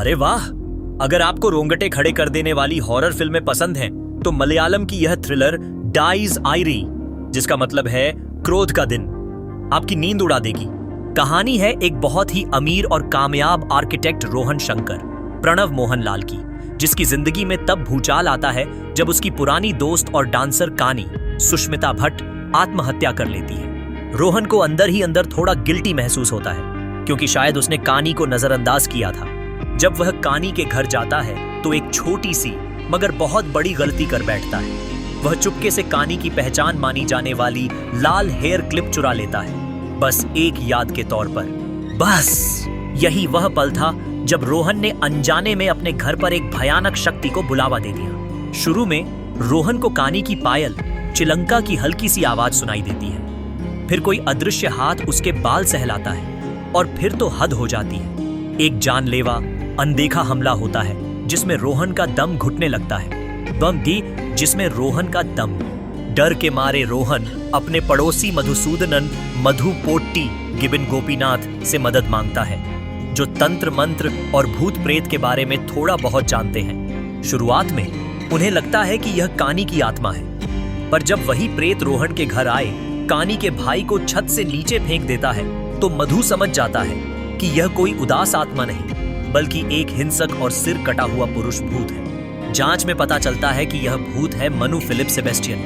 अरे वाह! अगर आपको रोंगटे खड़े कर देने वाली हॉरर फिल्में पसंद हैं, तो मलयालम की यह थ्रिलर डाइज आयरी, जिसका मतलब है क्रोध का दिन, आपकी नींद उड़ा देगी। कहानी है एक बहुत ही अमीर और कामयाब आर्किटेक्ट रोहन शंकर, प्रणव मोहनलाल की, जिसकी जिंदगी में तब भूचाल आता है जब उसकी पुरानी दोस्त और डांसर कानी सुष्मिता भट्ट आत्महत्या कर लेती है। रोहन को अंदर ही अंदर थोड़ा गिल्टी महसूस होता है, क्योंकि शायद उसने कानी को नजरअंदाज किया था। जब वह कानी के घर जाता है तो एक छोटी सी मगर बहुत बड़ी गलती कर बैठता है। वह चुपके से कानी की पहचान मानी जाने वाली लाल हेयर क्लिप चुरा लेता है, बस एक याद के तौर पर। बस यही वह पल था जब रोहन ने अनजाने में अपने घर पर एक भयानक शक्ति को बुलावा दे दिया। शुरू में रोहन को कानी की पायल चिलंका की हल्की सी आवाज सुनाई देती है, फिर कोई अदृश्य हाथ उसके बाल सहलाता है, और फिर तो हद हो जाती है। एक जानलेवा अनदेखा हमला होता है जिसमें रोहन का दम घुटने लगता है। जिसमें रोहन का दम। डर के मारे रोहन अपने पड़ोसी मधुसूदनन मधु पोट्टी गिबिन गोपीनाथ से मदद मांगता है, जो तंत्र मंत्र और भूत प्रेत के बारे में थोड़ा बहुत जानते हैं। शुरुआत में उन्हें लगता है कि यह कानी की आत्मा है, पर जब वही प्रेत रोहन के घर आए कानी के भाई को छत से नीचे फेंक देता है, तो मधु समझ जाता है कि यह कोई उदास आत्मा नहीं, बल्कि एक हिंसक और सिर कटा हुआ पुरुष भूत है। जांच में पता चलता है कि यह भूत है मनु फिलिप सेबेस्टियन,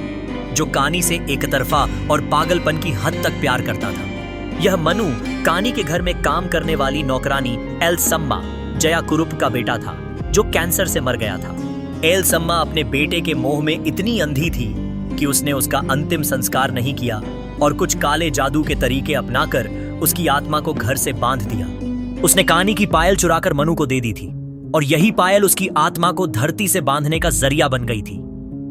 जो कानी से एकतरफा और पागलपन की हद तक प्यार करता था। यह मनु कानी के घर में काम करने वाली नौकरानी एलसम्मा जया कुरुप का बेटा था, जो कैंसर से मर गया था। एलसम्मा अपने बेटे के मोह में इतनी अंधी थी कि उसने उसका अंतिम संस्कार नहीं किया और कुछ काले जादू के तरीके अपनाकर उसकी आत्मा को घर से बांध दिया। उसने कानी की पायल चुराकर मनु को दे दी थी, और यही पायल उसकी आत्मा को धरती से बांधने का जरिया बन गई थी।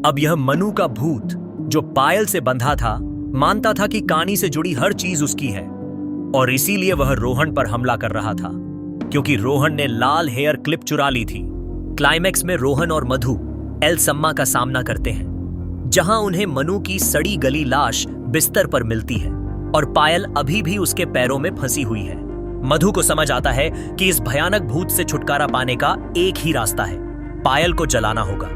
अब यह मनु का भूत, जो पायल से बंधा था, मानता था कि कानी से जुड़ी हर चीज उसकी है, और इसीलिए वह रोहन पर हमला कर रहा था, क्योंकि रोहन ने लाल हेयर क्लिप चुरा ली थी। क्लाइमैक्स में रोहन और मधु एलसम्मा का सामना करते हैं, जहां उन्हें मनु की सड़ी गली लाश बिस्तर पर मिलती है और पायल अभी भी उसके पैरों में फंसी हुई है। मधु को समझ आता है कि इस भयानक भूत से छुटकारा पाने का एक ही रास्ता है, पायल को जलाना होगा।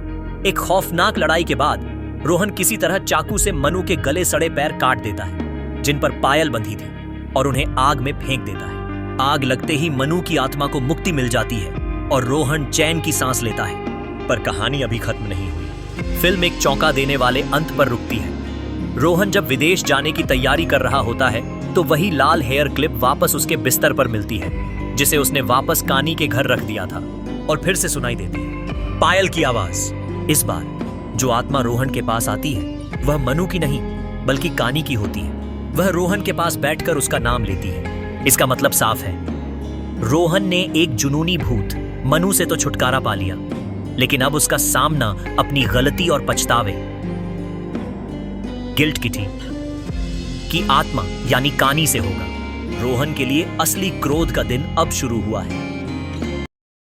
एक खौफनाक लड़ाई के बाद रोहन किसी तरह चाकू से मनु के गले सड़े पैर काट देता है, जिन पर पायल बंधी थी, और उन्हें आग में फेंक देता है। आग लगते ही मनु की आत्मा को मुक्ति मिल जाती है और रोहन चैन की सांस लेता है। पर कहानी अभी खत्म नहीं हुई। फिल्म एक चौंका देने वाले अंत पर रुकती है। रोहन जब विदेश जाने की तैयारी कर रहा होता है, तो वही लाल हेयर क्लिप वापस उसके बिस्तर पर मिलती है, जिसे उसने वापस कानी के घर रख दिया था, और फिर से सुनाई देती है पायल की आवाज। इस बार जो आत्मा रोहन के पास आती है वह मनु की नहीं, बल्कि कानी की होती है। वह रोहन के पास बैठकर उसका नाम लेती है। इसका मतलब साफ है, रोहन ने एक जुनूनी भूत मनु से तो छुटकारा पा लिया, लेकिन अब उसका सामना अपनी गलती और पछतावे, गिल्ट की आत्मा यानी कानी से होगा। रोहन के लिए असली क्रोध का दिन अब शुरू हुआ है।